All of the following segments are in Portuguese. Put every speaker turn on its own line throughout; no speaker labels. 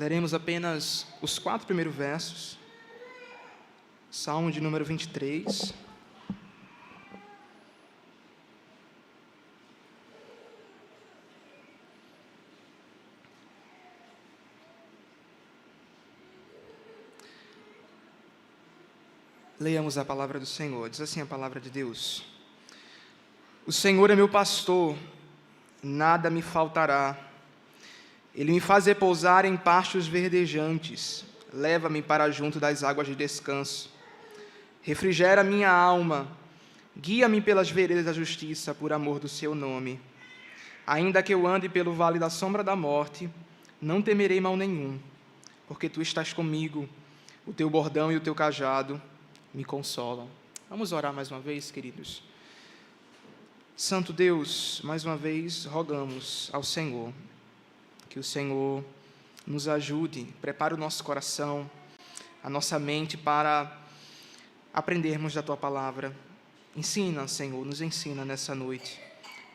Leremos apenas os 4 primeiros versos. Salmo de número 23. Leiamos a palavra do Senhor. Diz assim a palavra de Deus: O Senhor é meu pastor, nada me faltará. Ele me faz repousar em pastos verdejantes, leva-me para junto das águas de descanso. Refrigera minha alma, guia-me pelas veredas da justiça, por amor do seu nome. Ainda que eu ande pelo vale da sombra da morte, não temerei mal nenhum, porque tu estás comigo, o teu bordão e o teu cajado me consolam. Vamos orar mais uma vez, queridos. Santo Deus, mais uma vez rogamos ao Senhor, que o Senhor nos ajude, prepare o nosso coração, a nossa mente para aprendermos da Tua Palavra. Ensina, Senhor, nos ensina nessa noite,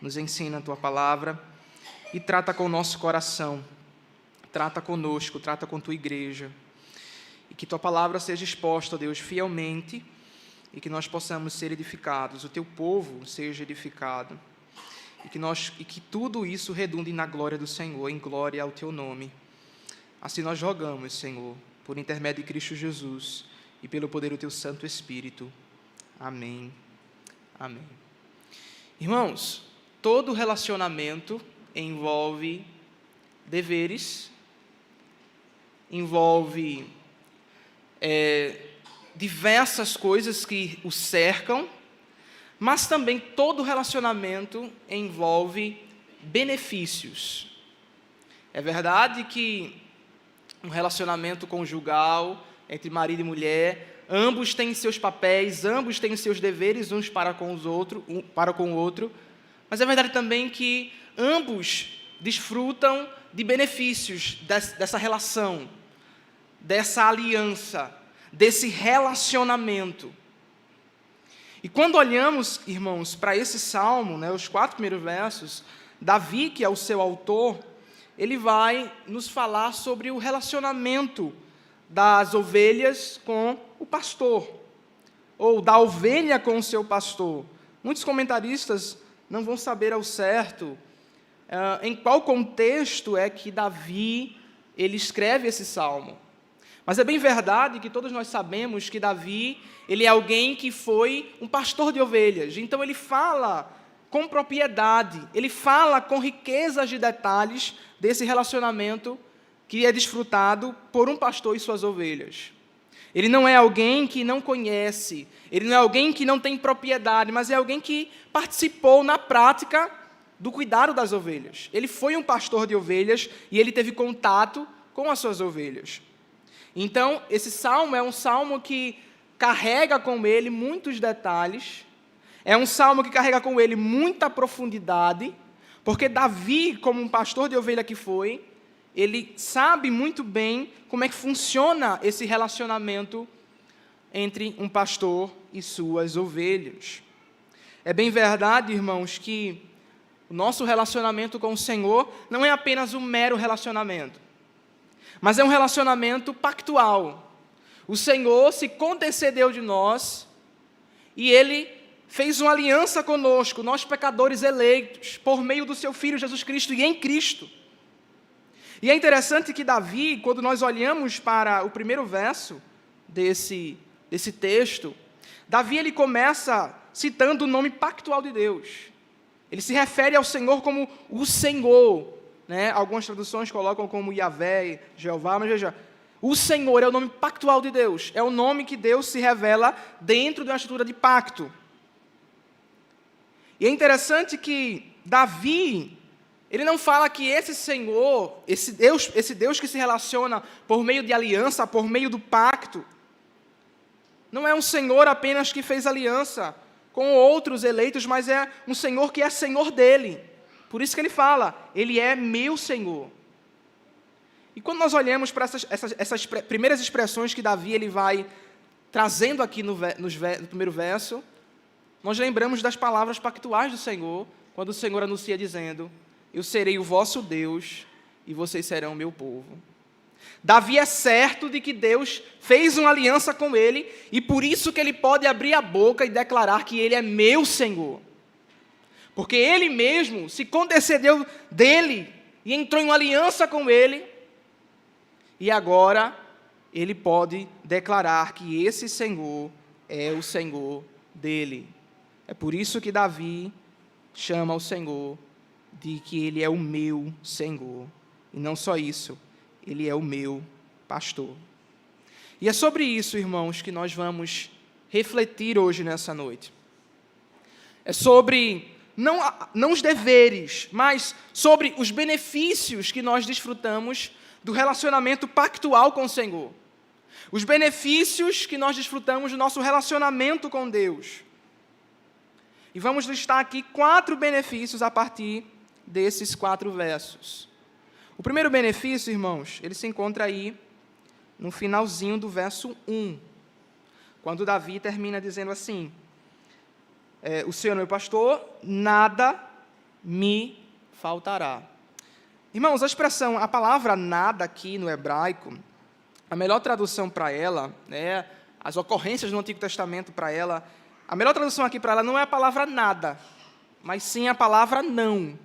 nos ensina a Tua Palavra e trata com o nosso coração, trata conosco, trata com Tua igreja, e que Tua Palavra seja exposta, Deus, fielmente, e que nós possamos ser edificados, o Teu povo seja edificado, e que tudo isso redunde na glória do Senhor, em glória ao Teu nome. Assim nós rogamos, Senhor, por intermédio de Cristo Jesus e pelo poder do Teu Santo Espírito. Amém. Amém. Irmãos, todo relacionamento envolve deveres, envolve diversas coisas que o cercam, mas também todo relacionamento envolve benefícios. É verdade que um relacionamento conjugal entre marido e mulher, ambos têm seus papéis, ambos têm seus deveres uns para com os outros, um para com o outro, mas é verdade também que ambos desfrutam de benefícios dessa relação, dessa aliança, desse relacionamento. E quando olhamos, irmãos, para esse salmo, os 4 primeiros versos, Davi, que é o seu autor, ele vai nos falar sobre o relacionamento das ovelhas com o pastor, ou da ovelha com o seu pastor. Muitos comentaristas não vão saber ao certo em qual contexto é que Davi ele escreve esse salmo. Mas é bem verdade que todos nós sabemos que Davi, ele é alguém que foi um pastor de ovelhas. Então ele fala com propriedade, ele fala com riquezas de detalhes desse relacionamento que é desfrutado por um pastor e suas ovelhas. Ele não é alguém que não conhece, ele não é alguém que não tem propriedade, mas é alguém que participou na prática do cuidado das ovelhas. Ele foi um pastor de ovelhas e ele teve contato com as suas ovelhas. Então, esse salmo é um salmo que carrega com ele muitos detalhes, é um salmo que carrega com ele muita profundidade, porque Davi, como um pastor de ovelha que foi, ele sabe muito bem como é que funciona esse relacionamento entre um pastor e suas ovelhas. É bem verdade, irmãos, que o nosso relacionamento com o Senhor não é apenas um mero relacionamento, mas é um relacionamento pactual. O Senhor se condescendeu de nós e Ele fez uma aliança conosco, nós pecadores eleitos, por meio do Seu Filho Jesus Cristo e em Cristo. E é interessante que Davi, quando nós olhamos para o primeiro verso desse texto, Davi ele começa citando o nome pactual de Deus. Ele se refere ao Senhor como o Senhor. Algumas traduções colocam como Yahvé, Jeová, mas veja, o Senhor é o nome pactual de Deus, é o nome que Deus se revela dentro de uma estrutura de pacto. E é interessante que Davi, ele não fala que esse Senhor, esse Deus que se relaciona por meio de aliança, por meio do pacto, não é um Senhor apenas que fez aliança com outros eleitos, mas é um Senhor que é Senhor dele. Por isso que ele fala, Ele é meu Senhor. E quando nós olhamos para essas primeiras expressões que Davi ele vai trazendo aqui no primeiro verso, nós lembramos das palavras pactuais do Senhor, quando o Senhor anuncia dizendo, eu serei o vosso Deus e vocês serão o meu povo. Davi é certo de que Deus fez uma aliança com ele e por isso que ele pode abrir a boca e declarar que ele é meu Senhor. Porque ele mesmo se condescendeu dele e entrou em uma aliança com ele e agora ele pode declarar que esse Senhor é o Senhor dele. É por isso que Davi chama o Senhor de que ele é o meu Senhor. E não só isso, ele é o meu pastor. E é sobre isso, irmãos, que nós vamos refletir hoje nessa noite. É sobre, não os deveres, mas sobre os benefícios que nós desfrutamos do relacionamento pactual com o Senhor. Os benefícios que nós desfrutamos do nosso relacionamento com Deus. E vamos listar aqui 4 benefícios a partir desses 4 versos. O primeiro benefício, irmãos, ele se encontra aí no finalzinho do verso 1, quando Davi termina dizendo assim, o Senhor é meu pastor, nada me faltará. Irmãos, a palavra nada aqui no hebraico, a melhor tradução para ela, as ocorrências no Antigo Testamento para ela, a melhor tradução aqui para ela não é a palavra nada, mas sim a palavra não.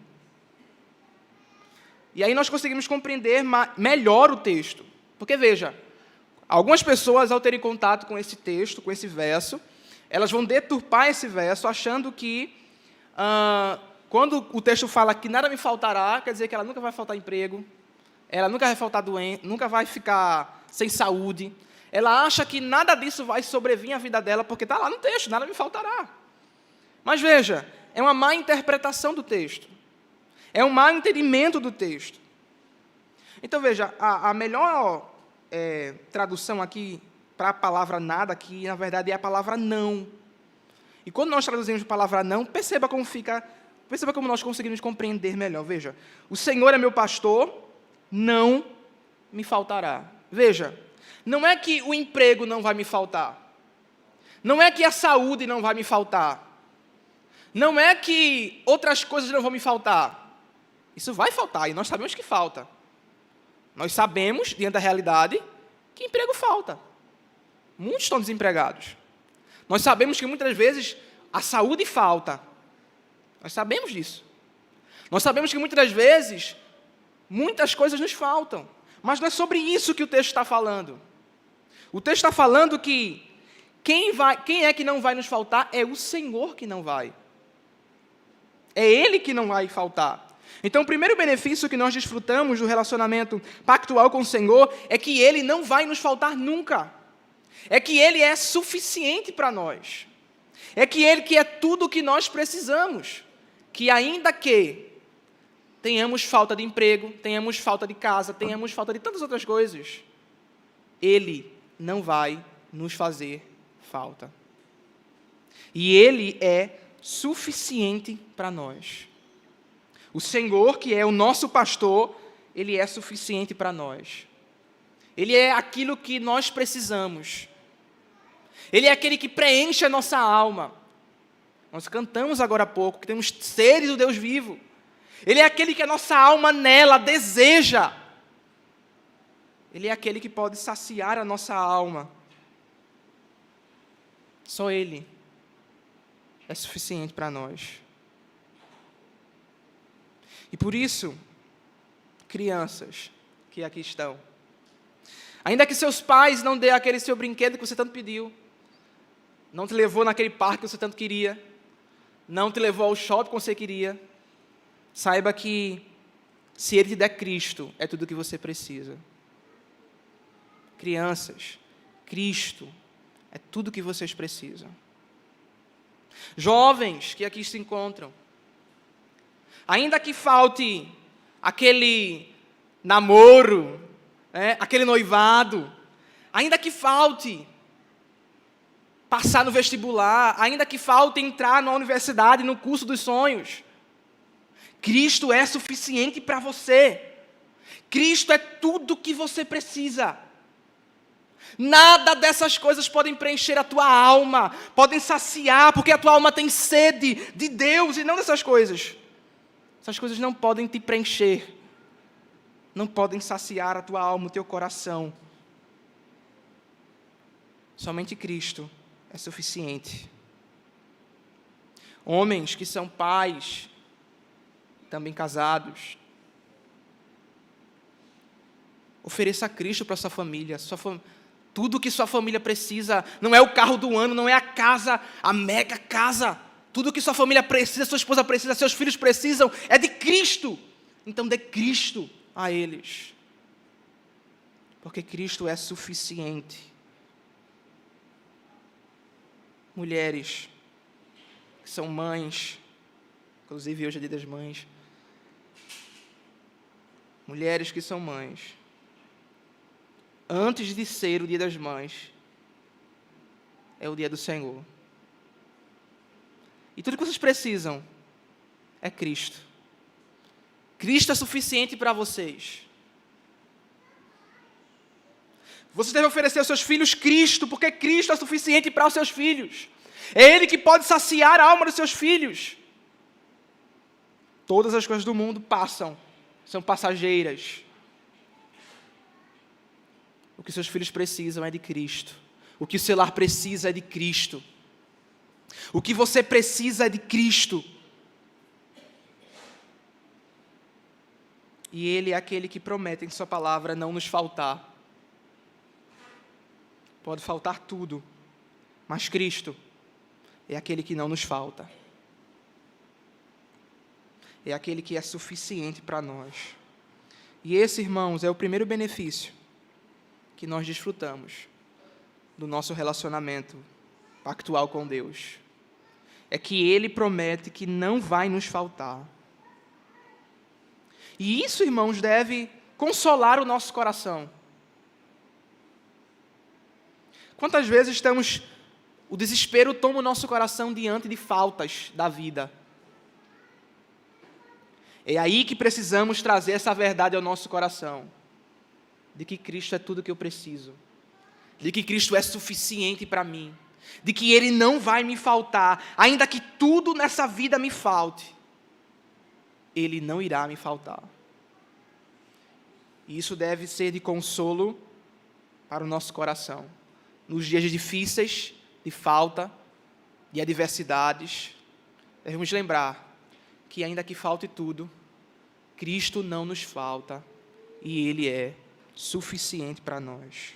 E aí nós conseguimos compreender melhor o texto. Porque, veja, algumas pessoas, ao terem contato com esse texto, com esse verso, elas vão deturpar esse verso, achando que, quando o texto fala que nada me faltará, quer dizer que ela nunca vai faltar emprego, ela nunca vai faltar doente, nunca vai ficar sem saúde. Ela acha que nada disso vai sobrevir à vida dela, porque está lá no texto, nada me faltará. Mas, veja, é uma má interpretação do texto. É um mau entendimento do texto. Então, veja, a melhor tradução aqui para a palavra nada, aqui, na verdade, é a palavra não. E quando nós traduzimos a palavra não, perceba como nós conseguimos compreender melhor. Veja, o Senhor é meu pastor, não me faltará. Veja, não é que o emprego não vai me faltar. Não é que a saúde não vai me faltar. Não é que outras coisas não vão me faltar. Isso vai faltar, e nós sabemos que falta. Nós sabemos, diante da realidade, que emprego falta. Muitos estão desempregados. Nós sabemos que muitas vezes a saúde falta. Nós sabemos disso. Nós sabemos que muitas vezes muitas coisas nos faltam. Mas não é sobre isso que o texto está falando. O texto está falando que quem é que não vai nos faltar é o Senhor que não vai. É Ele que não vai faltar. Então, o primeiro benefício que nós desfrutamos do relacionamento pactual com o Senhor é que Ele não vai nos faltar nunca. É que Ele é suficiente para nós. É que Ele que é tudo o que nós precisamos. Que ainda que tenhamos falta de emprego, tenhamos falta de casa, tenhamos falta de tantas outras coisas, Ele não vai nos fazer falta. E Ele é suficiente para nós. O Senhor, que é o nosso pastor, Ele é suficiente para nós. Ele é aquilo que nós precisamos. Ele é aquele que preenche a nossa alma. Nós cantamos agora há pouco que temos sede do Deus vivo. Ele é aquele que a nossa alma nela deseja. Ele é aquele que pode saciar a nossa alma. Só Ele é suficiente para nós. E por isso, crianças que aqui estão, ainda que seus pais não dêem aquele seu brinquedo que você tanto pediu, não te levou naquele parque que você tanto queria, não te levou ao shopping que você queria, saiba que se Ele te der Cristo, é tudo o que você precisa. Crianças, Cristo é tudo o que vocês precisam. Jovens que aqui se encontram, ainda que falte aquele namoro, aquele noivado, ainda que falte passar no vestibular, ainda que falte entrar na universidade, no curso dos sonhos, Cristo é suficiente para você. Cristo é tudo o que você precisa. Nada dessas coisas podem preencher a tua alma, podem saciar, porque a tua alma tem sede de Deus e não dessas coisas. Essas coisas não podem te preencher. não podem saciar a tua alma, o teu coração. Somente Cristo é suficiente. Homens que são pais, também casados, ofereça a Cristo para sua família. Tudo que sua família precisa, não é o carro do ano, não é a casa, a mega casa. Tudo que sua família precisa, sua esposa precisa, seus filhos precisam, é de Cristo. Então dê Cristo a eles. Porque Cristo é suficiente. Mulheres que são mães, inclusive hoje é dia das mães. Mulheres que são mães. Antes de ser o dia das mães, é o dia do Senhor. E tudo que vocês precisam é Cristo. Cristo é suficiente para vocês. Vocês devem oferecer aos seus filhos Cristo, porque Cristo é suficiente para os seus filhos. É Ele que pode saciar a alma dos seus filhos. Todas as coisas do mundo passam, são passageiras. O que seus filhos precisam é de Cristo. O que o seu lar precisa é de Cristo. O que você precisa é de Cristo. E Ele é aquele que promete em sua palavra não nos faltar. Pode faltar tudo, mas Cristo é aquele que não nos falta. É aquele que é suficiente para nós. E esse, irmãos, é o primeiro benefício que nós desfrutamos do nosso relacionamento pactual com Deus. É que Ele promete que não vai nos faltar. E isso, irmãos, deve consolar o nosso coração. Quantas vezes o desespero toma o nosso coração diante de faltas da vida? É aí que precisamos trazer essa verdade ao nosso coração, de que Cristo é tudo que eu preciso, de que Cristo é suficiente para mim, de que Ele não vai me faltar, ainda que tudo nessa vida me falte, Ele não irá me faltar. E isso deve ser de consolo para o nosso coração. Nos dias difíceis, de falta, de adversidades, devemos lembrar que ainda que falte tudo, Cristo não nos falta e Ele é suficiente para nós.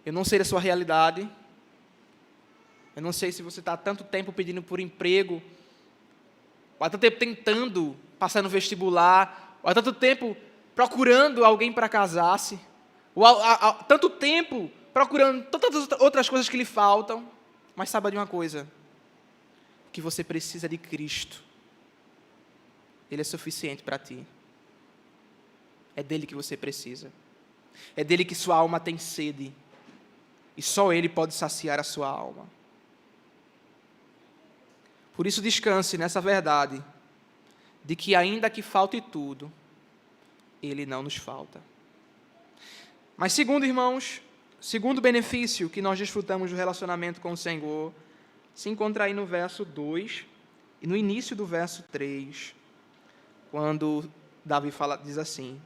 Eu não sei da sua realidade, eu não sei se você está há tanto tempo pedindo por emprego, ou há tanto tempo tentando passar no vestibular, ou há tanto tempo procurando alguém para casar-se, ou há tanto tempo procurando tantas outras coisas que lhe faltam, mas saiba de uma coisa, que você precisa de Cristo. Ele é suficiente para ti. É dele que você precisa. É dele que sua alma tem sede. E só Ele pode saciar a sua alma. Por isso descanse nessa verdade, de que ainda que falte tudo, Ele não nos falta. Mas segundo, irmãos, segundo benefício que nós desfrutamos do relacionamento com o Senhor, se encontra aí no verso 2 e no início do verso 3, quando Davi diz assim: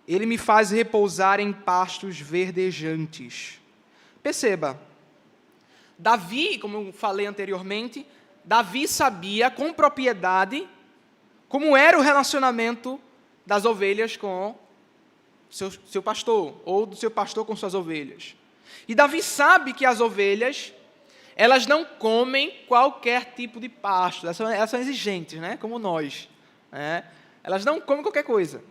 Ele me faz repousar em pastos verdejantes. Perceba, Davi, como eu falei anteriormente, Davi sabia com propriedade como era o relacionamento das ovelhas com seu pastor, ou do seu pastor com suas ovelhas. E Davi sabe que as ovelhas, elas não comem qualquer tipo de pasto, elas são exigentes, né? Como nós. Né? Elas não comem qualquer coisa.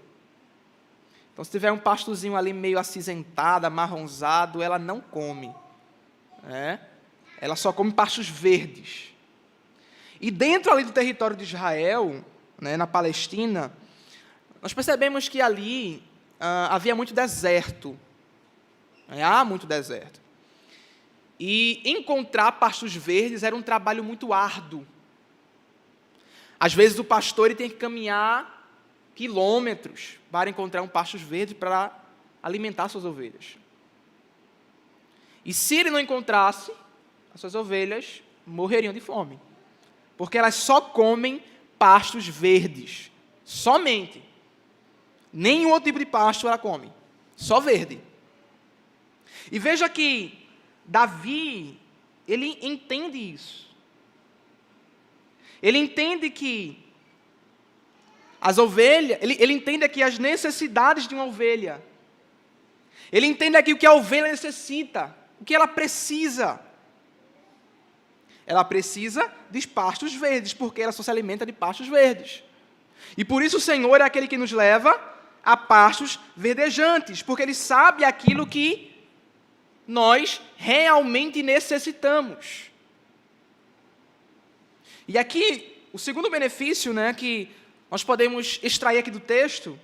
Então, se tiver um pastozinho ali meio acinzentado, amarronzado, ela não come. Né? Ela só come pastos verdes. E dentro ali do território de Israel, né, na Palestina, nós percebemos que ali havia muito deserto. Há muito deserto. E encontrar pastos verdes era um trabalho muito árduo. Às vezes o pastor ele tem que caminhar quilômetros para encontrar um pastos verdes para alimentar suas ovelhas. E se ele não encontrasse, as suas ovelhas morreriam de fome. Porque elas só comem pastos verdes. Somente. Nenhum outro tipo de pasto ela come, só verde. E veja que Davi, ele entende isso. Ele entende que as ovelhas, ele entende aqui as necessidades de uma ovelha. Ele entende aqui o que a ovelha necessita, o que ela precisa. Ela precisa de pastos verdes, porque ela só se alimenta de pastos verdes. E por isso o Senhor é aquele que nos leva a pastos verdejantes, porque Ele sabe aquilo que nós realmente necessitamos. E aqui, o segundo benefício, que nós podemos extrair aqui do texto,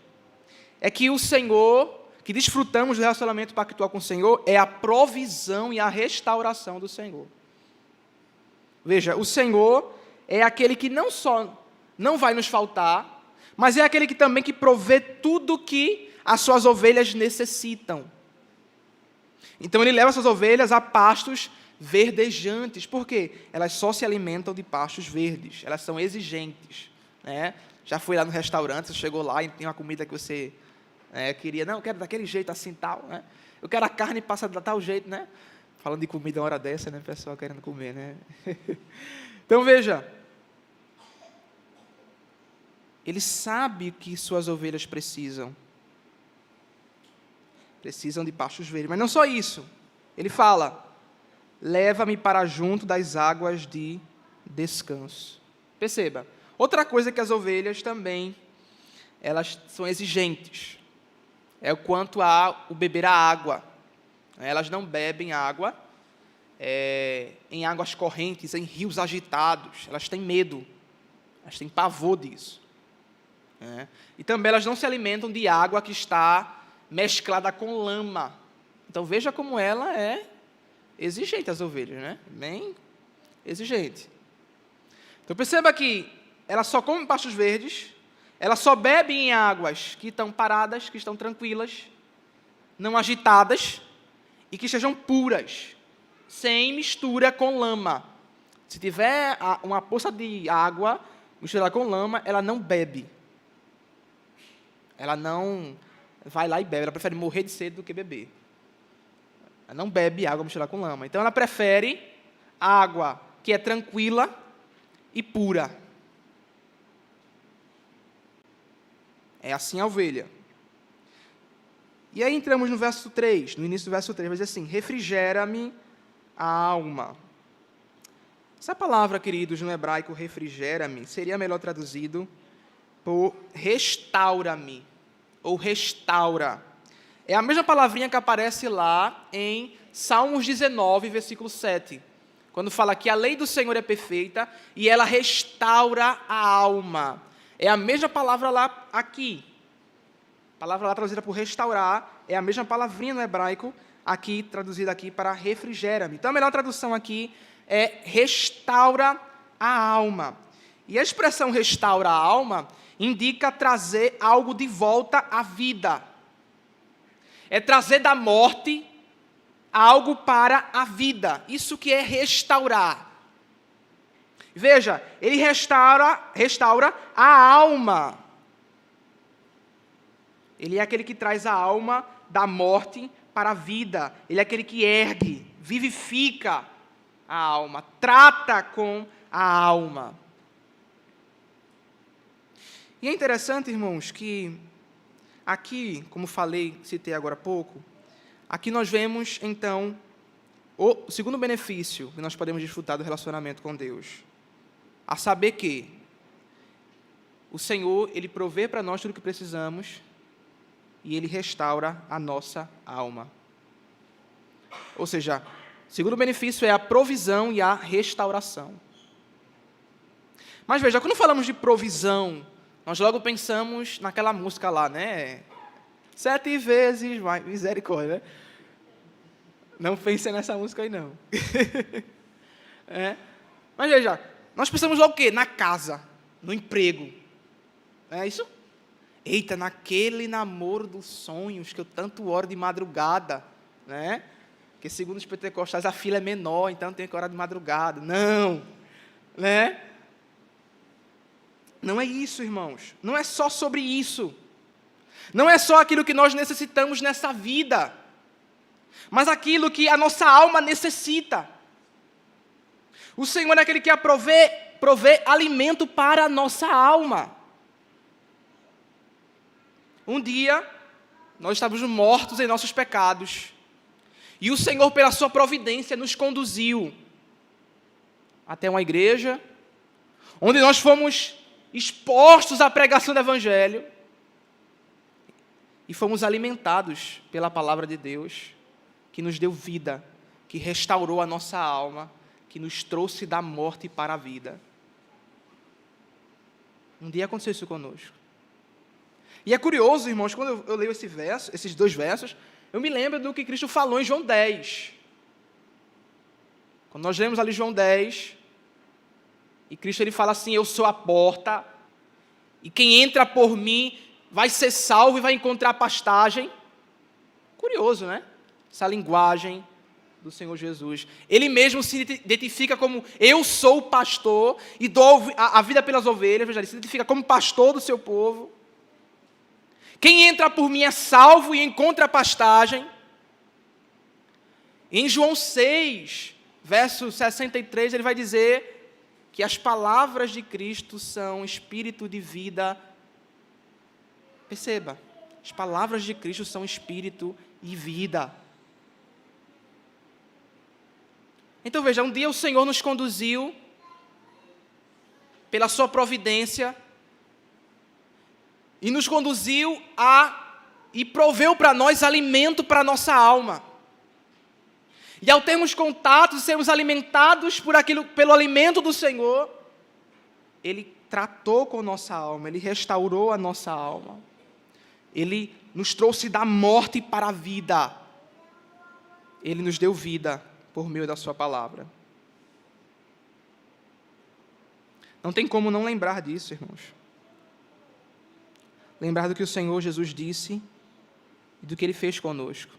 é que o Senhor, que desfrutamos do relacionamento pactual com o Senhor, é a provisão e a restauração do Senhor. Veja, o Senhor é aquele que não só não vai nos faltar, mas é aquele que também que provê tudo que as suas ovelhas necessitam. Então Ele leva as suas ovelhas a pastos verdejantes. Por quê? Elas só se alimentam de pastos verdes, elas são exigentes. Já foi lá no restaurante, você chegou lá e tem uma comida que você queria, não, eu quero daquele jeito assim, tal, eu quero a carne passa de tal jeito, Falando de comida uma hora dessa, pessoal querendo comer, Então veja, Ele sabe que suas ovelhas precisam de pastos verdes, mas não só isso, Ele fala, leva-me para junto das águas de descanso. Perceba, outra coisa que as ovelhas também, elas são exigentes, é o quanto a o beber a água. Elas não bebem água em águas correntes, em rios agitados. Elas têm medo, elas têm pavor disso. E também elas não se alimentam de água que está mesclada com lama. Então veja como ela é exigente, as ovelhas, bem exigente. Então perceba que ela só come pastos verdes, ela só bebe em águas que estão paradas, que estão tranquilas, não agitadas, e que sejam puras, sem mistura com lama. Se tiver uma poça de água misturada com lama, ela não bebe. Ela não vai lá e bebe, ela prefere morrer de sede do que beber. Ela não bebe água misturada com lama. Então ela prefere água que é tranquila e pura. É assim a ovelha. E aí entramos no verso 3, no início do verso 3, vai dizer assim, refrigera-me a alma. Essa palavra, queridos, no hebraico, refrigera-me, seria melhor traduzido por restaura-me, ou restaura. É a mesma palavrinha que aparece lá em Salmos 19, versículo 7, quando fala que a lei do Senhor é perfeita e ela restaura a alma. É a mesma palavra lá aqui. A palavra lá traduzida por restaurar é a mesma palavrinha no hebraico, aqui traduzida aqui para refrigera-me. Então a melhor tradução aqui é restaura a alma. E a expressão restaura a alma indica trazer algo de volta à vida. É trazer da morte algo para a vida. Isso que é restaurar. Veja, ele restaura a alma. Ele é aquele que traz a alma da morte para a vida. Ele é aquele que ergue, vivifica a alma, trata com a alma. E é interessante, irmãos, que aqui, como falei, citei agora há pouco, aqui nós vemos, então, o segundo benefício que nós podemos desfrutar do relacionamento com Deus. A saber que o Senhor, Ele provê para nós tudo o que precisamos e Ele restaura a nossa alma. Ou seja, o segundo benefício é a provisão e a restauração. Mas veja, quando falamos de provisão, nós logo pensamos naquela música lá, 7 vezes mais, misericórdia, Não pense nessa música aí, não. Mas veja, nós pensamos logo o quê? Na casa, no emprego. É isso? Eita, naquele namoro dos sonhos que eu tanto oro de madrugada, Porque segundo os pentecostais a fila é menor, então tem que orar de madrugada. Não, Não é isso, irmãos. Não é só sobre isso. Não é só aquilo que nós necessitamos nessa vida, mas aquilo que a nossa alma necessita. O Senhor é aquele que provê alimento para a nossa alma. Um dia, nós estávamos mortos em nossos pecados, e o Senhor, pela sua providência, nos conduziu até uma igreja, onde nós fomos expostos à pregação do Evangelho, e fomos alimentados pela palavra de Deus, que nos deu vida, que restaurou a nossa alma, que nos trouxe da morte para a vida. Um dia aconteceu isso conosco. E é curioso, irmãos, quando eu leio esses dois versos, eu me lembro do que Cristo falou em João 10. Quando nós lemos ali João 10, e Cristo ele fala assim: eu sou a porta, e quem entra por mim vai ser salvo e vai encontrar pastagem. Curioso, né? Essa linguagem do Senhor Jesus. Ele mesmo se identifica como: eu sou o pastor e dou a vida pelas ovelhas. Veja, ele se identifica como pastor do seu povo. Quem entra por mim é salvo e encontra pastagem. Em João 6, verso 63, ele vai dizer que as palavras de Cristo são espírito de vida. Perceba, as palavras de Cristo são espírito e vida. Então veja, um dia o Senhor nos conduziu, pela sua providência, e nos conduziu e proveu para nós alimento para a nossa alma. E ao termos contatos e sermos alimentados pelo alimento do Senhor, Ele tratou com a nossa alma, Ele restaurou a nossa alma. Ele nos trouxe da morte para a vida. Ele nos deu vida por meio da sua palavra. Não tem como não lembrar disso, irmãos. Lembrar do que o Senhor Jesus disse e do que Ele fez conosco.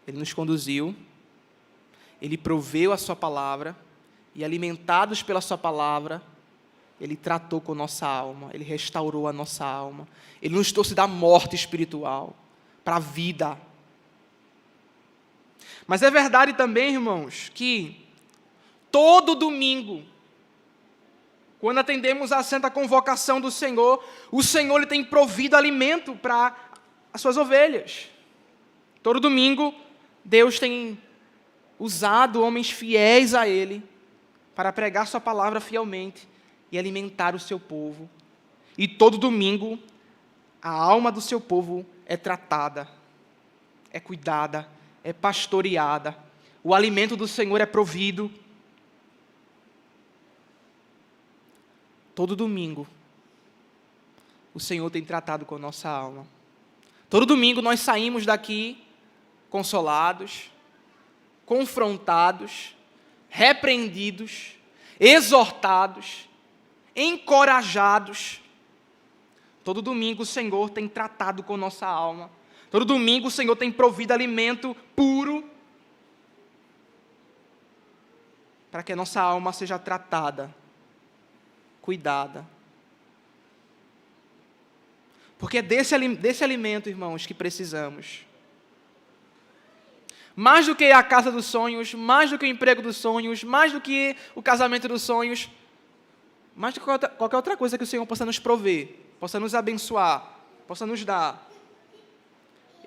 Ele nos conduziu, Ele proveu a sua palavra, e alimentados pela sua palavra, Ele tratou com nossa alma, Ele restaurou a nossa alma, Ele nos trouxe da morte espiritual para a vida. Mas é verdade também, irmãos, que todo domingo, quando atendemos à santa convocação do Senhor, o Senhor ele tem provido alimento para as suas ovelhas. Todo domingo, Deus tem usado homens fiéis a Ele para pregar sua palavra fielmente e alimentar o seu povo. E todo domingo, a alma do seu povo é tratada, é cuidada, é pastoreada. O alimento do Senhor é provido. Todo domingo, o Senhor tem tratado com a nossa alma. Todo domingo nós saímos daqui consolados, confrontados, repreendidos, exortados, encorajados. Todo domingo o Senhor tem tratado com nossa alma. Todo domingo o Senhor tem provido alimento puro para que a nossa alma seja tratada, cuidada. Porque é desse alimento, irmãos, que precisamos. Mais do que a casa dos sonhos, mais do que o emprego dos sonhos, mais do que o casamento dos sonhos, mais do que qualquer outra coisa que o Senhor possa nos prover, possa nos abençoar, possa nos dar.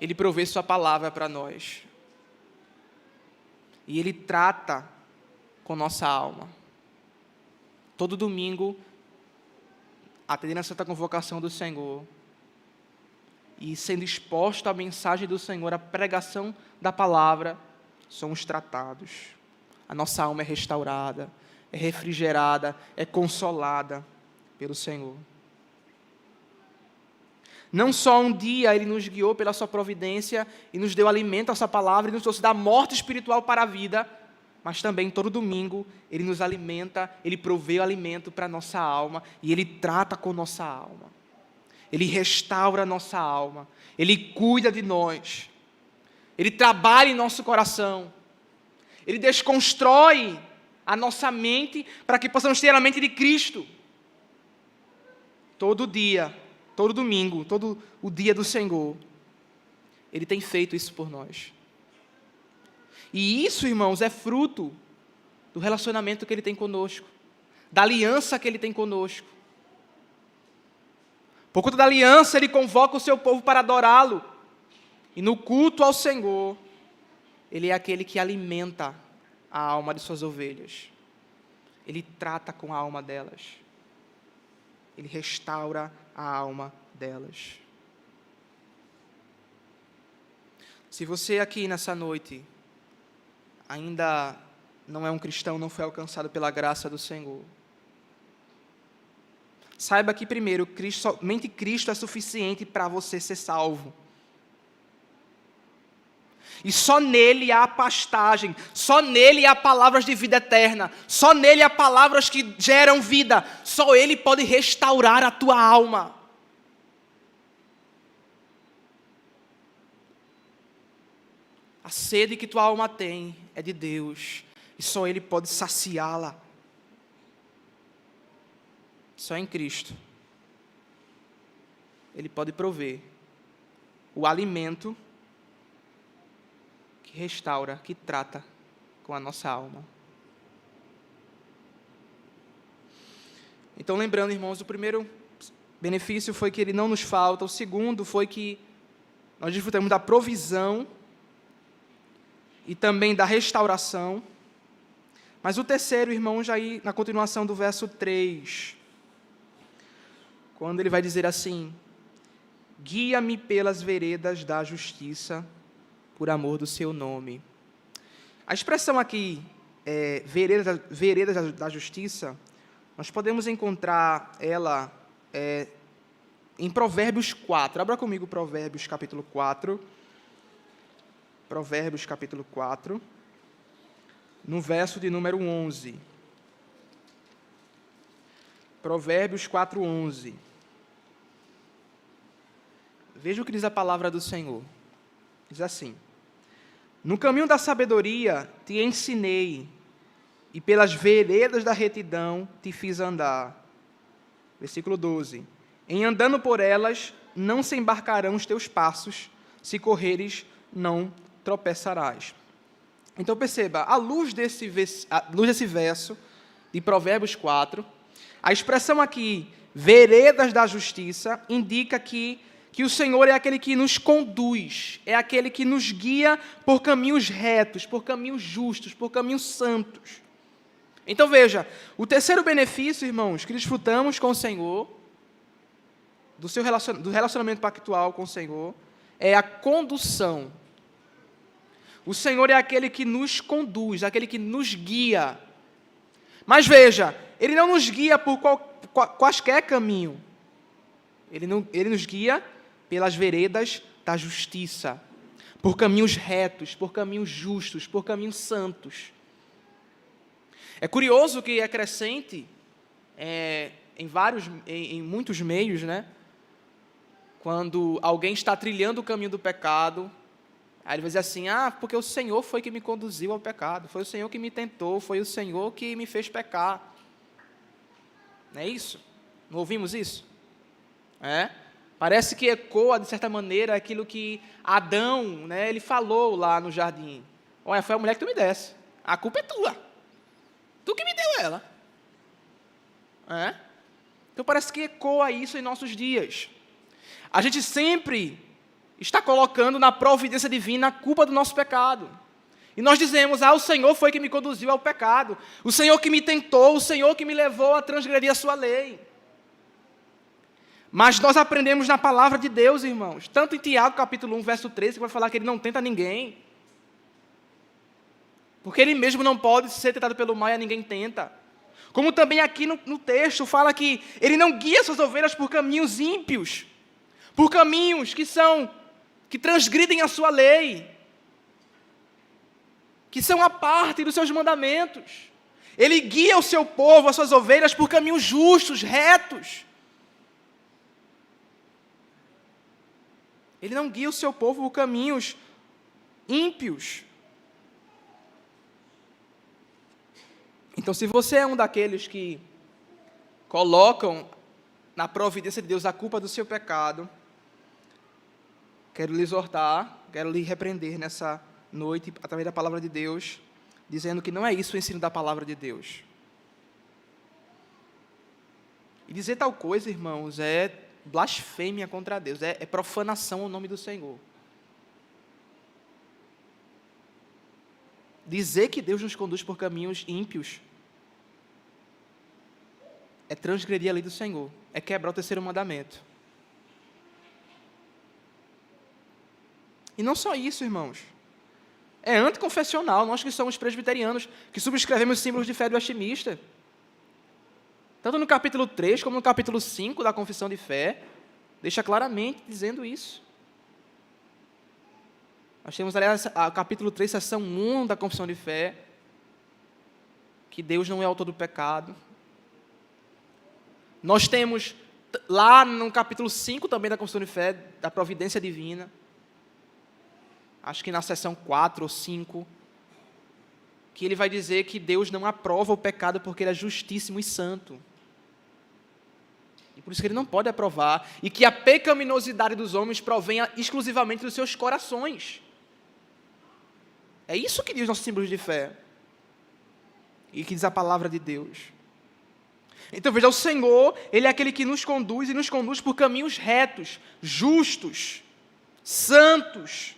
Ele provê sua palavra para nós. E Ele trata com nossa alma. Todo domingo, atendendo a santa convocação do Senhor, e sendo exposto à mensagem do Senhor, à pregação da palavra, somos tratados. A nossa alma é restaurada, é refrigerada, é consolada pelo Senhor. Não só um dia Ele nos guiou pela sua providência e nos deu alimento à sua palavra e nos trouxe da morte espiritual para a vida, mas também todo domingo Ele nos alimenta, Ele provê o alimento para a nossa alma e Ele trata com nossa alma. Ele restaura a nossa alma, Ele cuida de nós, Ele trabalha em nosso coração, Ele desconstrói a nossa mente para que possamos ter a mente de Cristo. Todo dia todo domingo, todo o dia do Senhor, Ele tem feito isso por nós. E isso, irmãos, é fruto do relacionamento que Ele tem conosco, da aliança que Ele tem conosco. Por conta da aliança, Ele convoca o seu povo para adorá-lo. E no culto ao Senhor, Ele é aquele que alimenta a alma de suas ovelhas. Ele trata com a alma delas. Ele restaura a alma delas. Se você aqui nessa noite ainda não é um cristão, não foi alcançado pela graça do Senhor, saiba que primeiro, somente Cristo é suficiente para você ser salvo. E só nele há pastagem, só nele há palavras de vida eterna, só nele há palavras que geram vida, só Ele pode restaurar a tua alma. A sede que tua alma tem é de Deus, e só Ele pode saciá-la. Só em Cristo Ele pode prover o alimento que restaura, que trata com a nossa alma. Então, lembrando, irmãos, o primeiro benefício foi que Ele não nos falta, o segundo foi que nós desfrutamos da provisão e também da restauração. Mas o terceiro, irmãos, já aí na continuação do verso 3, quando ele vai dizer assim: guia-me pelas veredas da justiça, por amor do seu nome. A expressão aqui, veredas da justiça, nós podemos encontrar ela em Provérbios 4. Abra comigo Provérbios capítulo 4. Provérbios capítulo 4, no verso de número 11. Provérbios 4, 11. Veja o que diz a palavra do Senhor. Diz assim: no caminho da sabedoria te ensinei, e pelas veredas da retidão te fiz andar. Versículo 12. Em andando por elas, não se embarcarão os teus passos, se correres, não tropeçarás. Então perceba, à luz desse verso de Provérbios 4, a expressão aqui, veredas da justiça, indica que o Senhor é aquele que nos conduz, é aquele que nos guia por caminhos retos, por caminhos justos, por caminhos santos. Então veja, o terceiro benefício, irmãos, que desfrutamos com o Senhor, do relacionamento pactual com o Senhor, é a condução. O Senhor é aquele que nos conduz, aquele que nos guia. Mas veja, Ele não nos guia por quaisquer caminho. Ele nos guia pelas veredas da justiça, por caminhos retos, por caminhos justos, por caminhos santos. É curioso que é crescente em muitos meios, né? Quando alguém está trilhando o caminho do pecado, aí ele vai dizer assim: porque o Senhor foi que me conduziu ao pecado, foi o Senhor que me tentou, foi o Senhor que me fez pecar. Não é isso? Não ouvimos isso? Parece que ecoa, de certa maneira, aquilo que Adão, né, ele falou lá no jardim. Olha, foi a mulher que tu me desse, a culpa é tua, tu que me deu ela. Então parece que ecoa isso em nossos dias. A gente sempre está colocando na providência divina a culpa do nosso pecado. E nós dizemos: o Senhor foi que me conduziu ao pecado, o Senhor que me tentou, o Senhor que me levou a transgredir a sua lei. Mas nós aprendemos na palavra de Deus, irmãos, tanto em Tiago, capítulo 1, verso 13, que vai falar que Ele não tenta ninguém, porque Ele mesmo não pode ser tentado pelo mal e a ninguém tenta. Como também aqui no texto fala que Ele não guia suas ovelhas por caminhos ímpios, por caminhos que transgridem a sua lei, que são a parte dos seus mandamentos. Ele guia o seu povo, as suas ovelhas, por caminhos justos, retos. Ele não guia o seu povo por caminhos ímpios. Então, se você é um daqueles que colocam na providência de Deus, a culpa do seu pecado, quero lhe exortar, quero lhe repreender nessa noite, através da palavra de Deus, dizendo que não é isso o ensino da palavra de Deus. E dizer tal coisa, irmãos, é blasfêmia contra Deus, é profanação ao nome do Senhor. Dizer que Deus nos conduz por caminhos ímpios é transgredir a lei do Senhor, é quebrar o terceiro mandamento. E não só isso, irmãos. É anticonfessional, nós que somos presbiterianos, que subscrevemos símbolos de fé do Westminster. Tanto no capítulo 3 como no capítulo 5 da Confissão de Fé, deixa claramente dizendo isso. Nós temos, aliás, o capítulo 3, seção 1 da Confissão de Fé, que Deus não é autor do pecado. Nós temos, lá no capítulo 5 também da Confissão de Fé, da providência divina, acho que na seção 4 ou 5, que ele vai dizer que Deus não aprova o pecado porque ele é justíssimo e santo. E por isso que ele não pode aprovar, e que a pecaminosidade dos homens provenha exclusivamente dos seus corações. É isso que diz os nossos símbolos de fé. E que diz a palavra de Deus. Então veja, o Senhor, Ele é aquele que nos conduz, e nos conduz por caminhos retos, justos, santos,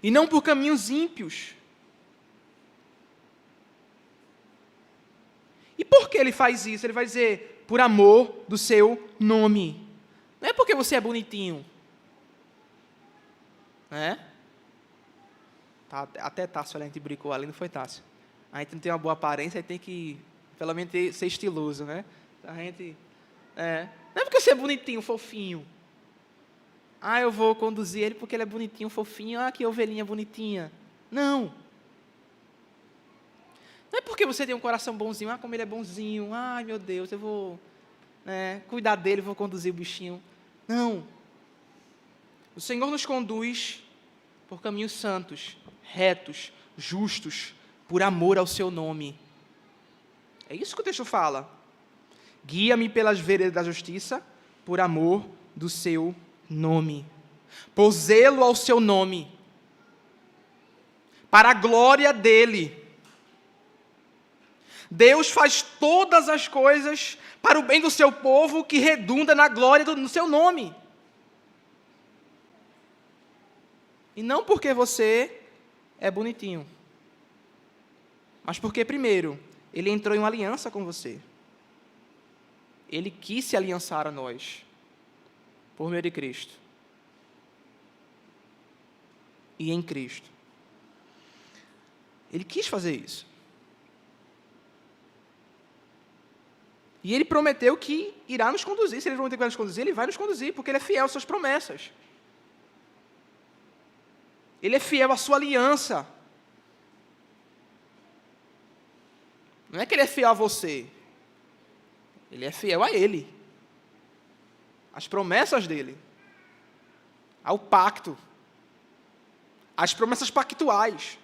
e não por caminhos ímpios. E por que Ele faz isso? Ele vai dizer, por amor do seu nome. Não é porque você é bonitinho. Né? Tá, até Tássio a gente brincou ali, não foi Tássio? A gente não tem uma boa aparência, a gente tem que, pelo menos, ser estiloso, né? A gente, não é porque você é bonitinho, fofinho. Ah, eu vou conduzir ele porque ele é bonitinho, fofinho. Ah, que ovelhinha bonitinha. Não. Não é porque você tem um coração bonzinho. Ah, como ele é bonzinho. Ai, meu Deus, eu vou cuidar dele, vou conduzir o bichinho. Não. O Senhor nos conduz por caminhos santos, retos, justos, por amor ao seu nome. É isso que o texto fala. Guia-me pelas veredas da justiça, por amor do seu nome. Por zelo ao seu nome. Para a glória dele. Deus faz todas as coisas para o bem do seu povo, que redunda na glória do seu nome. E não porque você é bonitinho, mas porque, primeiro, Ele entrou em uma aliança com você. Ele quis se aliançar a nós, por meio de Cristo. E em Cristo. Ele quis fazer isso. E Ele prometeu que irá nos conduzir. Se Ele prometeu que vai nos conduzir, Ele vai nos conduzir, porque Ele é fiel às suas promessas. Ele é fiel à sua aliança. Não é que Ele é fiel a você. Ele é fiel a Ele. Às promessas dEle. Ao pacto. Às promessas pactuais.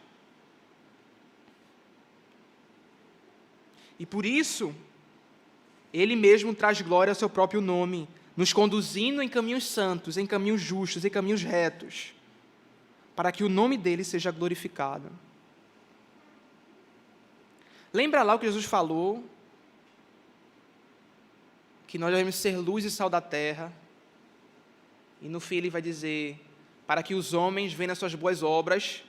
E por isso, Ele mesmo traz glória ao seu próprio nome, nos conduzindo em caminhos santos, em caminhos justos, em caminhos retos, para que o nome dele seja glorificado. Lembra lá o que Jesus falou? Que nós devemos ser luz e sal da terra. E no fim ele vai dizer, para que os homens, vendo as suas boas obras,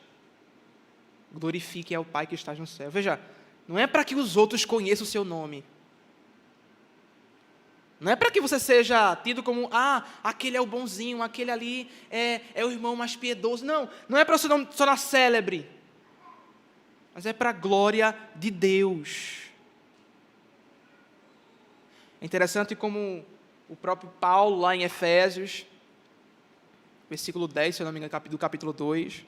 glorifiquem ao Pai que está no céu. Veja, não é para que os outros conheçam o seu nome. Não é para que você seja tido como, aquele é o bonzinho, aquele ali é o irmão mais piedoso. Não, não é para você não tornar célebre. Mas é para a glória de Deus. É interessante como o próprio Paulo, lá em Efésios, versículo 10, se eu não me engano, do capítulo 2,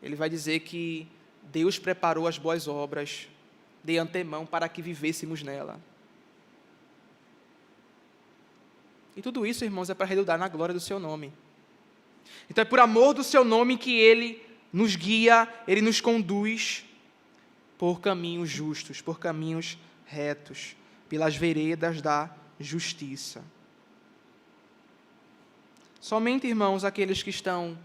ele vai dizer que Deus preparou as boas obras de antemão para que vivêssemos nela. E tudo isso, irmãos, é para redundar na glória do seu nome. Então é por amor do seu nome que Ele nos guia, Ele nos conduz por caminhos justos, por caminhos retos, pelas veredas da justiça. Somente, irmãos, aqueles que estão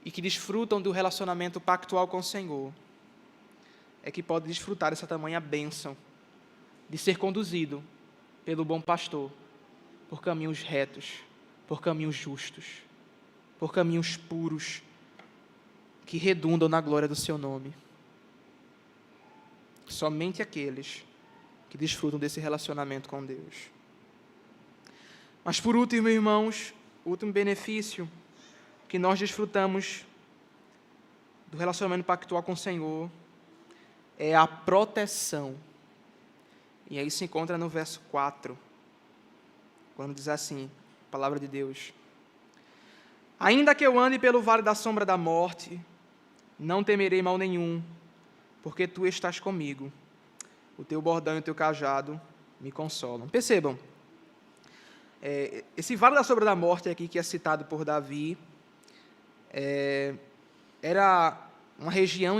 e que desfrutam do relacionamento pactual com o Senhor é que podem desfrutar dessa tamanha bênção de ser conduzido pelo bom pastor por caminhos retos, por caminhos justos, por caminhos puros, que redundam na glória do seu nome. Somente aqueles que desfrutam desse relacionamento com Deus. Mas por último, irmãos, o último benefício que nós desfrutamos do relacionamento pactual com o Senhor é a proteção. E aí se encontra no verso 4, quando diz assim, a palavra de Deus: ainda que eu ande pelo vale da sombra da morte, não temerei mal nenhum, porque tu estás comigo. O teu bordão e o teu cajado me consolam. Percebam, esse vale da sombra da morte aqui que é citado por Davi, era uma região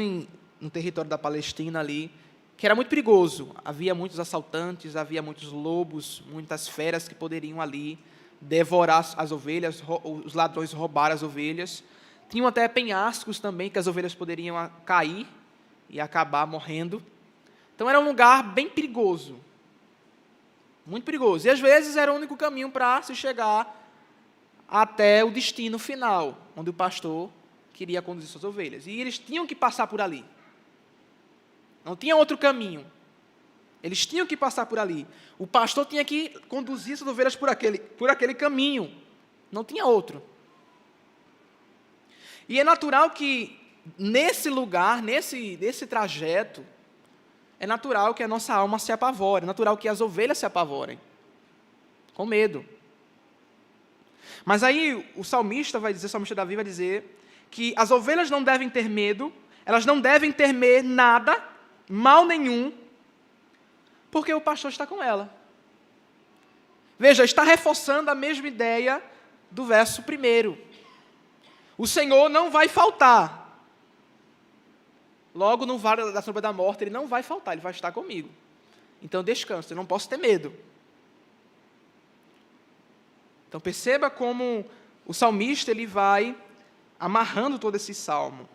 no território da Palestina ali, que era muito perigoso. Havia muitos assaltantes, havia muitos lobos, muitas feras que poderiam ali devorar as ovelhas, os ladrões roubar as ovelhas. Tinham até penhascos também, que as ovelhas poderiam cair e acabar morrendo. Então era um lugar bem perigoso, muito perigoso. E às vezes era o único caminho para se chegar até o destino final, onde o pastor queria conduzir suas ovelhas. E eles tinham que passar por ali. Não tinha outro caminho. Eles tinham que passar por ali. O pastor tinha que conduzir suas ovelhas por aquele caminho. Não tinha outro. E é natural que, nesse lugar, nesse trajeto, é natural que a nossa alma se apavore, é natural que as ovelhas se apavorem, com medo. Mas aí o salmista Davi vai dizer que as ovelhas não devem ter medo, elas não devem temer nada, mal nenhum, porque o pastor está com ela. Veja, está reforçando a mesma ideia do verso 1. O Senhor não vai faltar. Logo, no vale da sombra da morte, Ele não vai faltar, Ele vai estar comigo. Então, descanso, eu não posso ter medo. Então, perceba como o salmista ele vai amarrando todo esse salmo.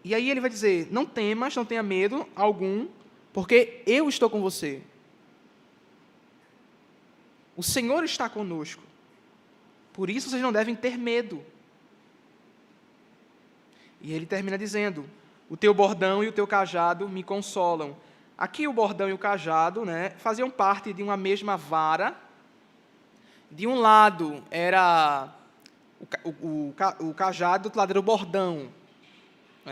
E aí ele vai dizer, não temas, não tenha medo algum, porque eu estou com você. O Senhor está conosco. Por isso vocês não devem ter medo. E ele termina dizendo, o teu bordão e o teu cajado me consolam. Aqui o bordão e o cajado, faziam parte de uma mesma vara. De um lado era o cajado, do outro lado era o bordão.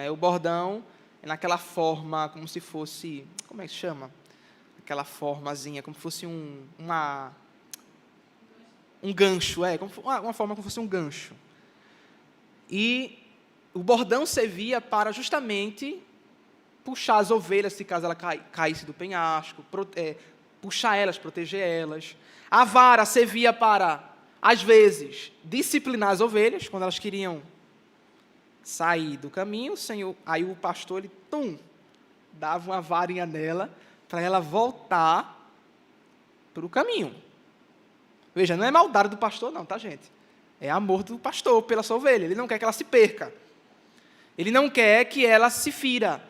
O bordão é naquela forma, como se fosse, como é que se chama? Aquela formazinha, como se fosse um gancho, uma forma como se fosse um gancho. E o bordão servia para justamente puxar as ovelhas, se caso ela caísse do penhasco, puxar elas, proteger elas. A vara servia para, às vezes, disciplinar as ovelhas, quando elas queriam sair do caminho, aí o pastor, dava uma varinha nela, para ela voltar para o caminho. Veja, não é maldade do pastor não, tá, gente? É amor do pastor pela sua ovelha. Ele não quer que ela se perca. Ele não quer que ela se fira.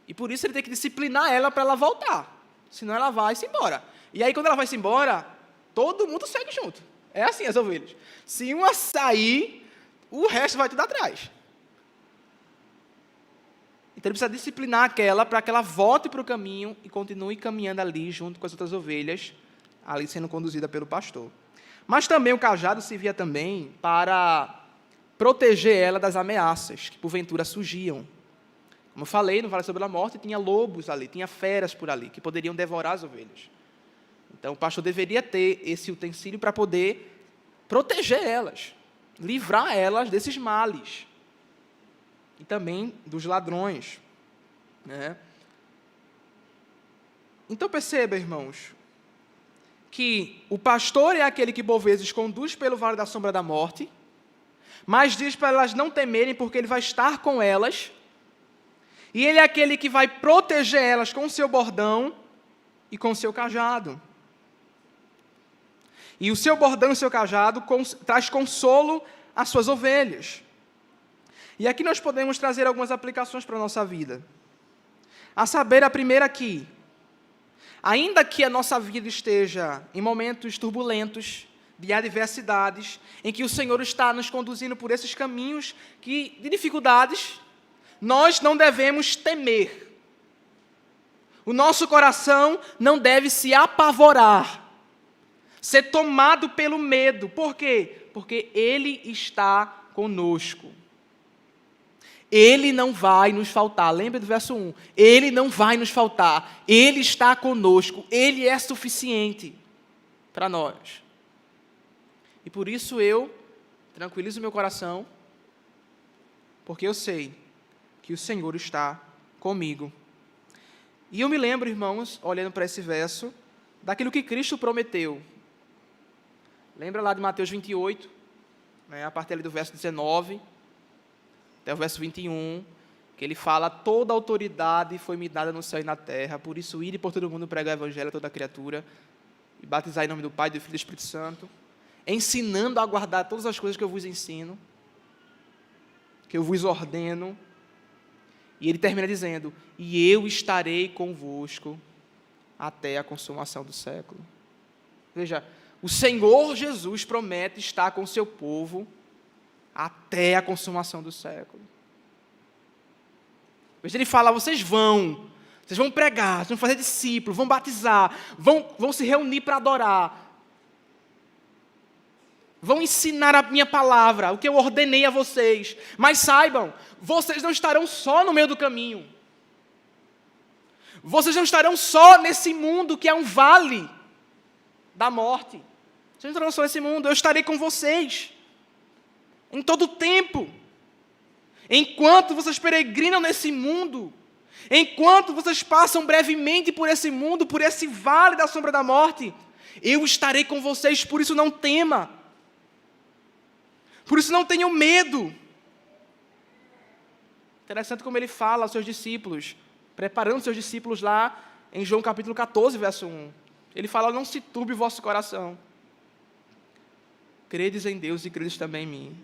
E por isso ele tem que disciplinar ela para ela voltar. Senão ela vai-se embora. E aí, quando ela vai-se embora, todo mundo segue junto. É assim as ovelhas. Se uma sair, o resto vai tudo atrás. Então ele precisa disciplinar aquela para que ela volte para o caminho e continue caminhando ali junto com as outras ovelhas, ali sendo conduzida pelo pastor. Mas também o cajado servia também para proteger ela das ameaças que porventura surgiam. Como eu falei, no Vale sobre a Morte tinha lobos ali, tinha feras por ali, que poderiam devorar as ovelhas. Então o pastor deveria ter esse utensílio para poder proteger elas, livrar elas desses males. E também dos ladrões. Então perceba, irmãos, que o pastor é aquele que por vezes conduz pelo vale da sombra da morte, mas diz para elas não temerem porque ele vai estar com elas, e ele é aquele que vai proteger elas com o seu bordão e com o seu cajado. E o seu bordão e o seu cajado traz consolo às suas ovelhas. E aqui nós podemos trazer algumas aplicações para a nossa vida. A saber, a primeira aqui, ainda que a nossa vida esteja em momentos turbulentos, de adversidades, em que o Senhor está nos conduzindo por esses caminhos de dificuldades, nós não devemos temer. O nosso coração não deve se apavorar, ser tomado pelo medo. Por quê? Porque Ele está conosco. Ele não vai nos faltar. Lembra do verso 1? Ele não vai nos faltar. Ele está conosco. Ele é suficiente para nós. E por isso eu tranquilizo meu coração, porque eu sei que o Senhor está comigo. E eu me lembro, irmãos, olhando para esse verso, daquilo que Cristo prometeu. Lembra lá de Mateus 28, a partir ali do verso 19, até o verso 21, que ele fala: toda autoridade foi me dada no céu e na terra, por isso ide por todo mundo pregar o evangelho a toda criatura, e batizar em nome do Pai, do Filho e do Espírito Santo, ensinando a guardar todas as coisas que eu vos ensino, que eu vos ordeno. E ele termina dizendo: e eu estarei convosco até a consumação do século. Veja, o Senhor Jesus promete estar com o seu povo até a consumação do século. Veja, ele fala: vocês vão pregar, vocês vão fazer discípulos, vão batizar, vão se reunir para adorar, vão ensinar a minha palavra, o que eu ordenei a vocês. Mas saibam, vocês não estarão só no meio do caminho. Vocês não estarão só nesse mundo que é um vale da morte. Vocês não estarão só nesse mundo, eu estarei com vocês em todo o tempo. Enquanto vocês peregrinam nesse mundo, enquanto vocês passam brevemente por esse mundo, por esse vale da sombra da morte, eu estarei com vocês. Por isso não tema. Por isso não tenham medo. Interessante como ele fala aos seus discípulos, preparando seus discípulos lá em João capítulo 14, verso 1. Ele fala: não se turbe o vosso coração. Credes em Deus e credes também em mim.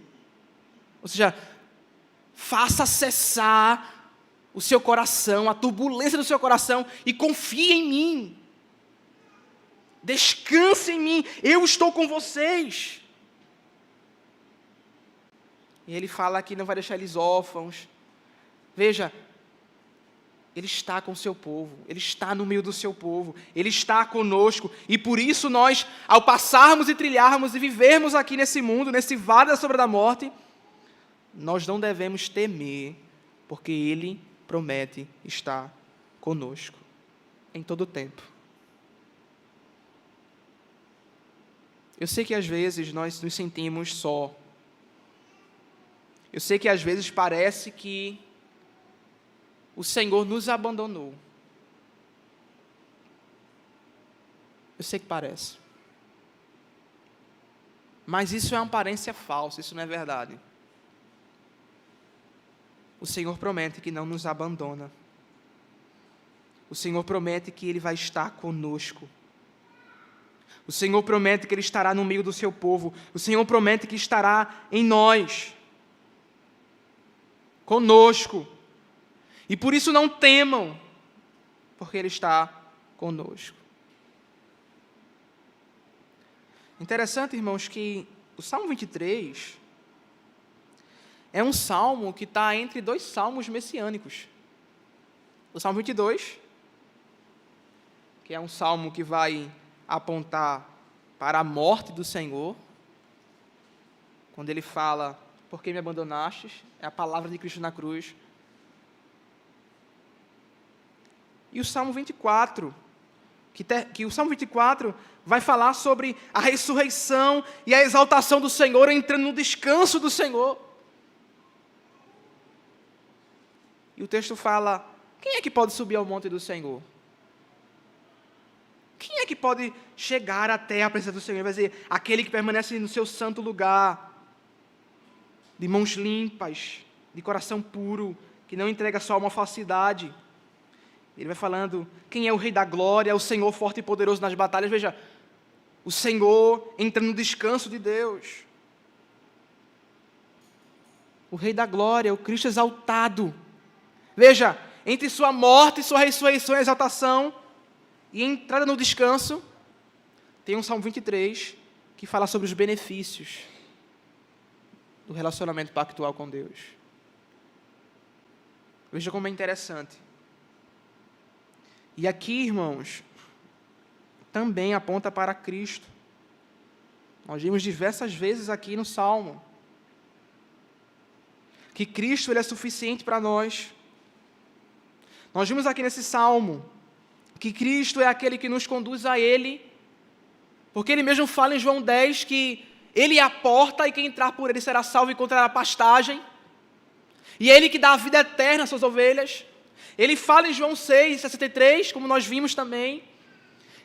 Ou seja, faça cessar o seu coração, a turbulência do seu coração, e confie em mim. Descanse em mim, eu estou com vocês. E ele fala que não vai deixar eles órfãos. Veja, Ele está com o seu povo, Ele está no meio do seu povo, Ele está conosco, e por isso nós, ao passarmos e trilharmos e vivermos aqui nesse mundo, nesse vale da sombra da morte, nós não devemos temer, porque Ele promete estar conosco em todo o tempo. Eu sei que às vezes nós nos sentimos só. Eu sei que às vezes parece que o Senhor nos abandonou. Eu sei que parece. Mas isso é uma aparência falsa, isso não é verdade. O Senhor promete que não nos abandona. O Senhor promete que Ele vai estar conosco. O Senhor promete que Ele estará no meio do seu povo. O Senhor promete que estará em nós, conosco. E por isso não temam, porque Ele está conosco. Interessante, irmãos, que o Salmo 23 é um salmo que está entre dois salmos messiânicos. O Salmo 22, que é um salmo que vai apontar para a morte do Senhor, quando ele fala: por que me abandonastes? É a palavra de Cristo na cruz. E o Salmo 24, que o Salmo 24 vai falar sobre a ressurreição e a exaltação do Senhor, entrando no descanso do Senhor. E o texto fala: quem é que pode subir ao monte do Senhor? Quem é que pode chegar até a presença do Senhor? Vai dizer: aquele que permanece no seu santo lugar, de mãos limpas, de coração puro, que não entrega só uma falsidade. Ele vai falando quem é o Rei da Glória, o Senhor forte e poderoso nas batalhas. Veja, o Senhor entra no descanso de Deus. O Rei da Glória, o Cristo exaltado. Veja, entre sua morte, sua ressurreição e exaltação, e entrada no descanso, tem um Salmo 23, que fala sobre os benefícios do relacionamento pactual com Deus. Veja como é interessante. E aqui, irmãos, também aponta para Cristo. Nós vimos diversas vezes aqui no Salmo que Cristo ele é suficiente para nós. Nós vimos aqui nesse Salmo que Cristo é aquele que nos conduz a Ele, porque Ele mesmo fala em João 10 que Ele é a porta e quem entrar por Ele será salvo e encontrará pastagem. E é Ele que dá a vida eterna às suas ovelhas. Ele fala em João 6:63, como nós vimos também,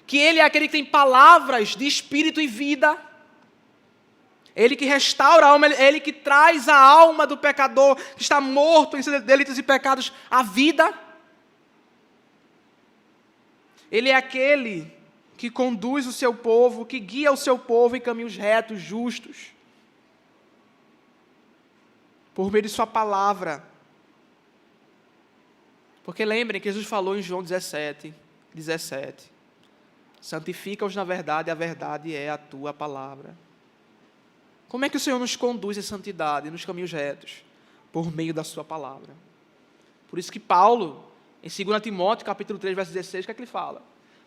que Ele é aquele que tem palavras de espírito e vida. Ele que restaura a alma, é Ele que traz a alma do pecador que está morto em seus delitos e pecados à vida. Ele é aquele que conduz o seu povo, que guia o seu povo em caminhos retos, justos, por meio de sua palavra. Porque lembrem que Jesus falou em João 17, santifica-os na verdade, a verdade é a tua palavra. Como é que o Senhor nos conduz em santidade, nos caminhos retos? Por meio da sua palavra. Por isso que Paulo, em 2 Timóteo, capítulo 3, verso 16, o que é que ele fala?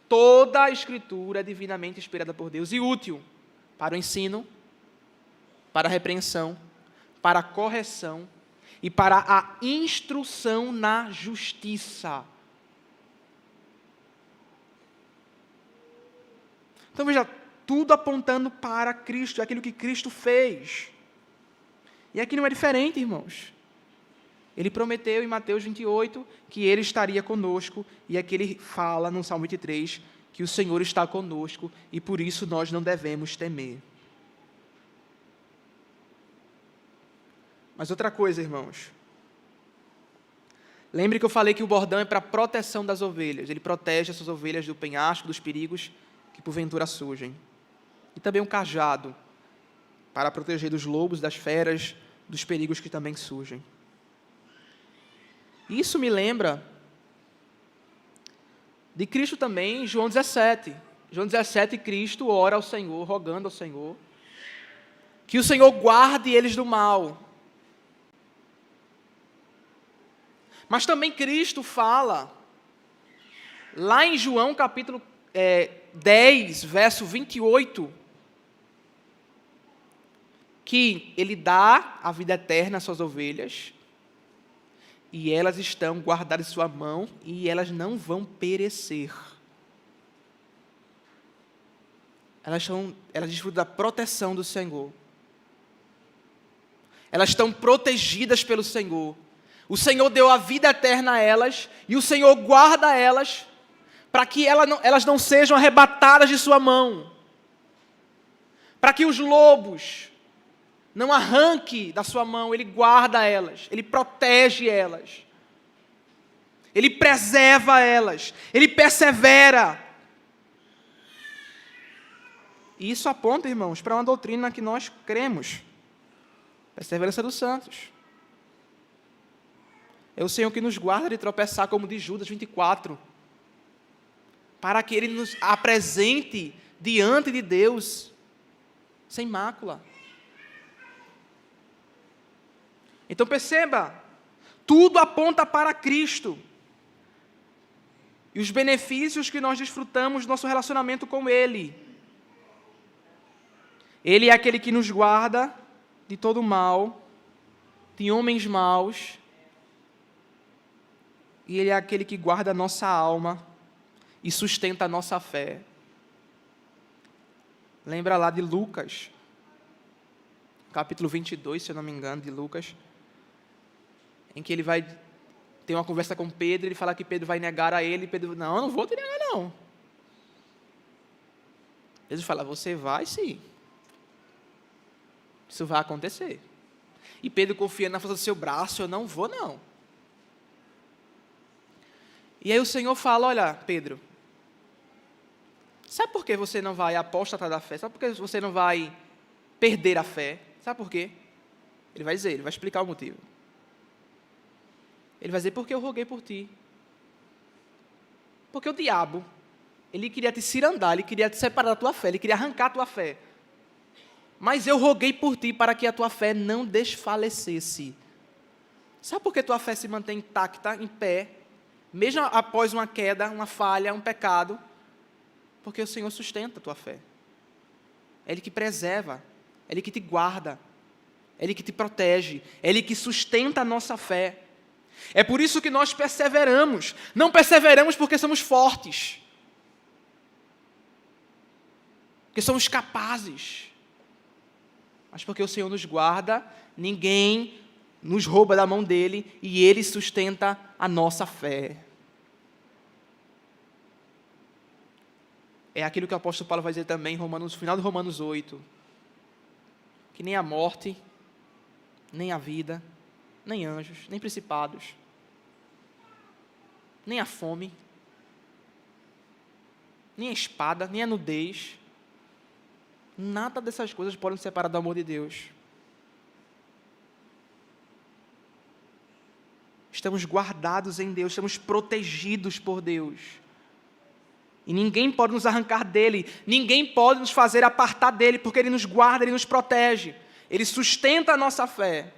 Toda a Escritura é divinamente inspirada por Deus e útil para o ensino, para a repreensão, para a correção e para a instrução na justiça. Então veja, tudo apontando para Cristo, aquilo que Cristo fez. E aqui não é diferente, irmãos. Ele prometeu em Mateus 28 que Ele estaria conosco, e aqui Ele fala no Salmo 23 que o Senhor está conosco e por isso nós não devemos temer. Mas outra coisa, irmãos. Lembre que eu falei que o bordão é para a proteção das ovelhas. Ele protege essas ovelhas do penhasco, dos perigos que porventura surgem. E também um cajado para proteger dos lobos, das feras, dos perigos que também surgem. Isso me lembra de Cristo também em João 17. João 17, Cristo ora ao Senhor, rogando ao Senhor, que o Senhor guarde eles do mal. Mas também Cristo fala, lá em João capítulo 10, verso 28, que Ele dá a vida eterna às suas ovelhas, e elas estão guardadas em sua mão, e elas não vão perecer. Elas desfrutam da proteção do Senhor. Elas estão protegidas pelo Senhor. O Senhor deu a vida eterna a elas, e o Senhor guarda elas, para que elas não sejam arrebatadas de sua mão. Para que os lobos não arranquem da sua mão, Ele guarda elas, Ele protege elas. Ele preserva elas, Ele persevera. E isso aponta, irmãos, para uma doutrina que nós cremos. Perseverança dos santos. É o Senhor que nos guarda de tropeçar, como diz Judas 24, para que Ele nos apresente diante de Deus sem mácula. Então perceba, tudo aponta para Cristo. E os benefícios que nós desfrutamos do nosso relacionamento com Ele. Ele é aquele que nos guarda de todo mal, de homens maus, e Ele é aquele que guarda a nossa alma e sustenta a nossa fé. Lembra lá de Lucas, capítulo 22, se eu não me engano, de Lucas, em que ele vai ter uma conversa com Pedro, ele fala que Pedro vai negar a ele, e Pedro, não, eu não vou te negar não. Jesus fala, você vai sim. Isso vai acontecer. E Pedro confia na força do seu braço, eu não vou não. E aí o Senhor fala, olha, Pedro, sabe por que você não vai apostatar da fé? Sabe por que você não vai perder a fé? Sabe por quê? Ele vai dizer, ele vai explicar o motivo. Ele vai dizer, porque eu roguei por ti. Porque o diabo, ele queria te cirandar, ele queria te separar da tua fé, ele queria arrancar a tua fé. Mas eu roguei por ti para que a tua fé não desfalecesse. Sabe por que tua fé se mantém intacta, em pé, mesmo após uma queda, uma falha, um pecado? Porque o Senhor sustenta a tua fé. É Ele que preserva, é Ele que te guarda, é Ele que te protege, é Ele que sustenta a nossa fé. É por isso que nós perseveramos. Não perseveramos porque somos fortes, porque somos capazes, mas porque o Senhor nos guarda, ninguém nos rouba da mão dEle e Ele sustenta a nossa fé. É aquilo que o apóstolo Paulo vai dizer também no final de Romanos 8, que nem a morte, nem a vida, nem anjos, nem principados, nem a fome, nem a espada, nem a nudez, nada dessas coisas podem nos separar do amor de Deus. Estamos guardados em Deus, estamos protegidos por Deus. E ninguém pode nos arrancar dele, ninguém pode nos fazer apartar dele, porque ele nos guarda, ele nos protege, ele sustenta a nossa fé.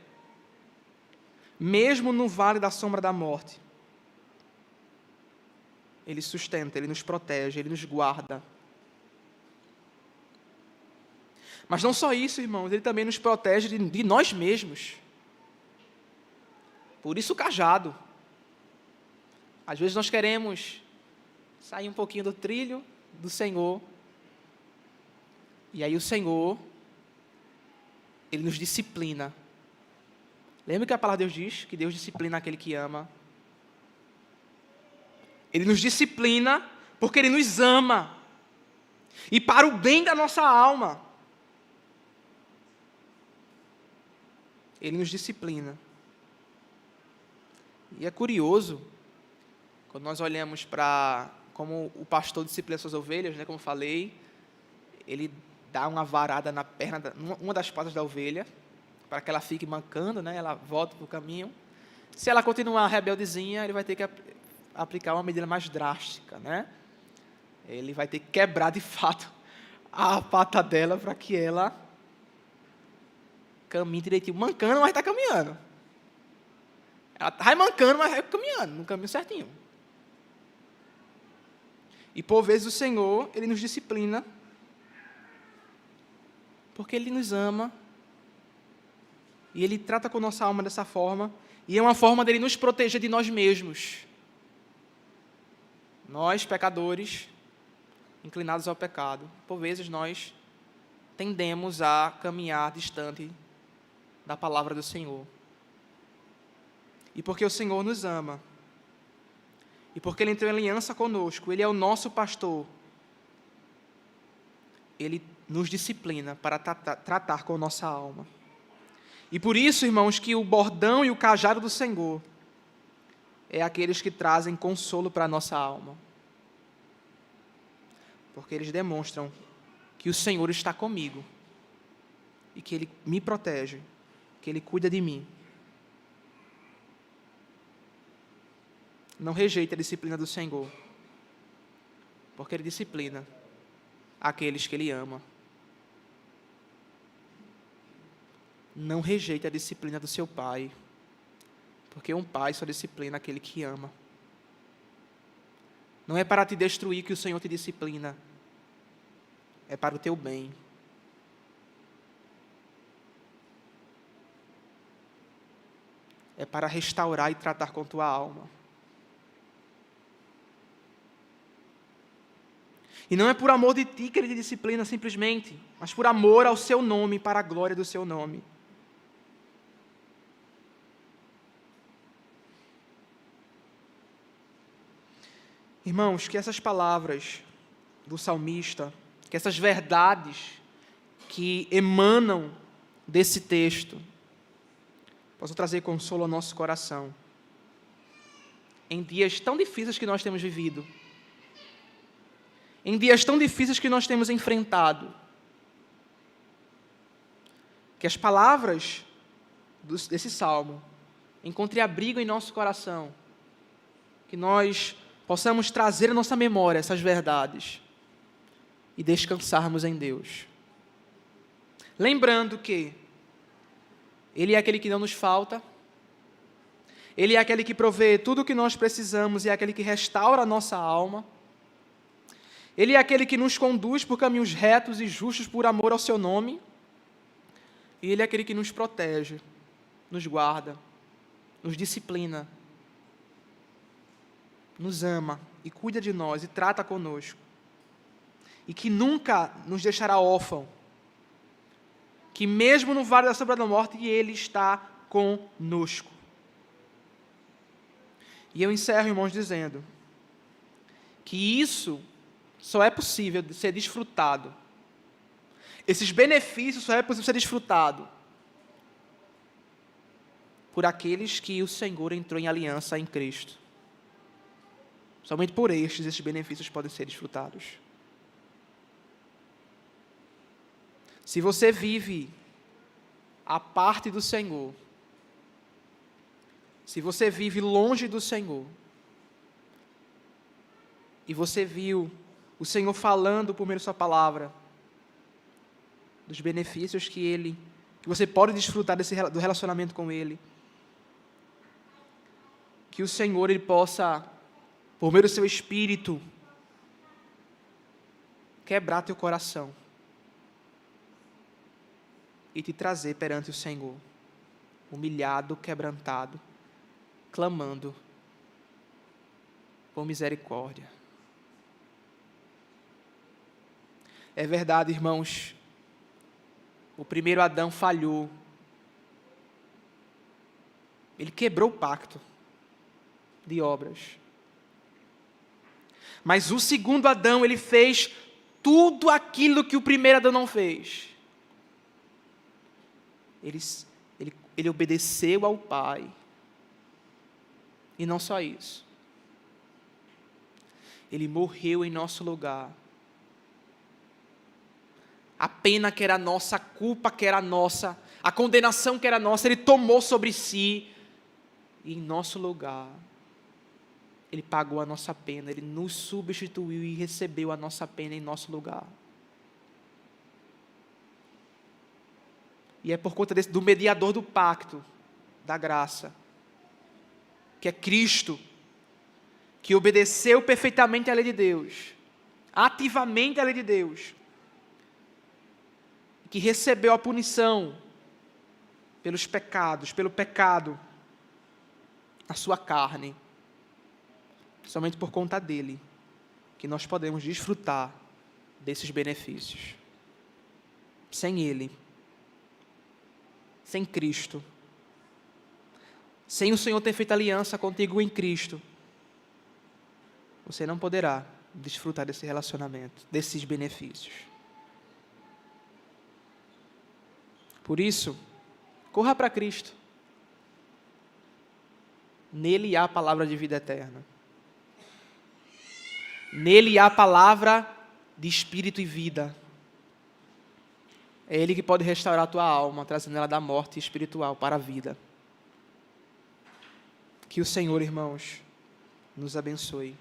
Mesmo no vale da sombra da morte, Ele sustenta, Ele nos protege, Ele nos guarda. Mas não só isso, irmãos, Ele também nos protege de nós mesmos. Por isso o cajado. Às vezes nós queremos sair um pouquinho do trilho do Senhor, e aí o Senhor, Ele nos disciplina. Lembra que a palavra de Deus diz que Deus disciplina aquele que ama? Ele nos disciplina porque Ele nos ama. E para o bem da nossa alma. Ele nos disciplina. E é curioso, quando nós olhamos para como o pastor disciplina suas ovelhas, né, como eu falei, ele dá uma varada na perna, uma das patas da ovelha, para que ela fique mancando, né? Ela volta para o caminho. Se ela continuar rebeldezinha, ele vai ter que aplicar uma medida mais drástica, né? Ele vai ter que quebrar, de fato, a pata dela para que ela caminhe direitinho. Mancando, mas está caminhando. Ela vai mancando, mas vai caminhando, no caminho certinho. E, por vezes, o Senhor, Ele nos disciplina, porque Ele nos ama, e Ele trata com nossa alma dessa forma, e é uma forma dele nos proteger de nós mesmos. Nós, pecadores, inclinados ao pecado, por vezes nós tendemos a caminhar distante da palavra do Senhor. E porque o Senhor nos ama, e porque Ele entrou em aliança conosco, Ele é o nosso pastor, Ele nos disciplina para tratar com a nossa alma. E por isso, irmãos, que o bordão e o cajado do Senhor é aqueles que trazem consolo para a nossa alma. Porque eles demonstram que o Senhor está comigo e que Ele me protege, que Ele cuida de mim. Não rejeite a disciplina do Senhor, porque Ele disciplina aqueles que Ele ama. Não rejeite a disciplina do seu pai, porque um pai só disciplina aquele que ama. Não é para te destruir que o Senhor te disciplina, é para o teu bem. É para restaurar e tratar com tua alma. E não é por amor de ti que Ele te disciplina simplesmente, mas por amor ao seu nome, para a glória do seu nome. Irmãos, que essas palavras do salmista, que essas verdades que emanam desse texto, possam trazer consolo ao nosso coração. em dias tão difíceis que nós temos vivido, em dias tão difíceis que nós temos enfrentado, que as palavras desse salmo encontrem abrigo em nosso coração, que nós possamos trazer à nossa memória essas verdades e descansarmos em Deus. Lembrando que Ele é aquele que não nos falta, Ele é aquele que provê tudo o que nós precisamos e é aquele que restaura a nossa alma. Ele é aquele que nos conduz por caminhos retos e justos por amor ao seu nome. E Ele é aquele que nos protege, nos guarda, nos disciplina, nos ama e cuida de nós e trata conosco. E que nunca nos deixará órfão. Que mesmo no vale da sombra da morte, Ele está conosco. E eu encerro, irmãos, dizendo que isso só é possível de ser desfrutado. Esses benefícios só é possível ser desfrutado por aqueles que o Senhor entrou em aliança em Cristo. Somente por esses benefícios podem ser desfrutados. Se você vive à parte do Senhor, se você vive longe do Senhor, e você viu o Senhor falando por meio da sua palavra, dos benefícios que você pode desfrutar do relacionamento com Ele, que o Senhor Ele possa, por meio do seu Espírito, quebrar teu coração e te trazer perante o Senhor, humilhado, quebrantado, clamando por misericórdia. É verdade, irmãos, o primeiro Adão falhou. Ele quebrou o pacto de obras. Mas o segundo Adão, ele fez tudo aquilo que o primeiro Adão não fez. Ele obedeceu ao Pai. E não só isso. Ele morreu em nosso lugar. A pena que era nossa, a culpa que era nossa, a condenação que era nossa, Ele tomou sobre si. E em nosso lugar, Ele pagou a nossa pena, Ele nos substituiu e recebeu a nossa pena em nosso lugar. E é por conta do mediador do pacto, da graça, que é Cristo, que obedeceu perfeitamente à lei de Deus, ativamente à lei de Deus, que recebeu a punição pelos pecados, pelo pecado, na sua carne, somente por conta dele, que nós podemos desfrutar desses benefícios. Sem Ele, sem Cristo, sem o Senhor ter feito aliança contigo em Cristo, você não poderá desfrutar desse relacionamento, desses benefícios. Por isso, corra para Cristo. Nele há a palavra de vida eterna. Nele há a palavra de espírito e vida. É Ele que pode restaurar a tua alma, trazendo ela da morte espiritual para a vida. Que o Senhor, irmãos, nos abençoe.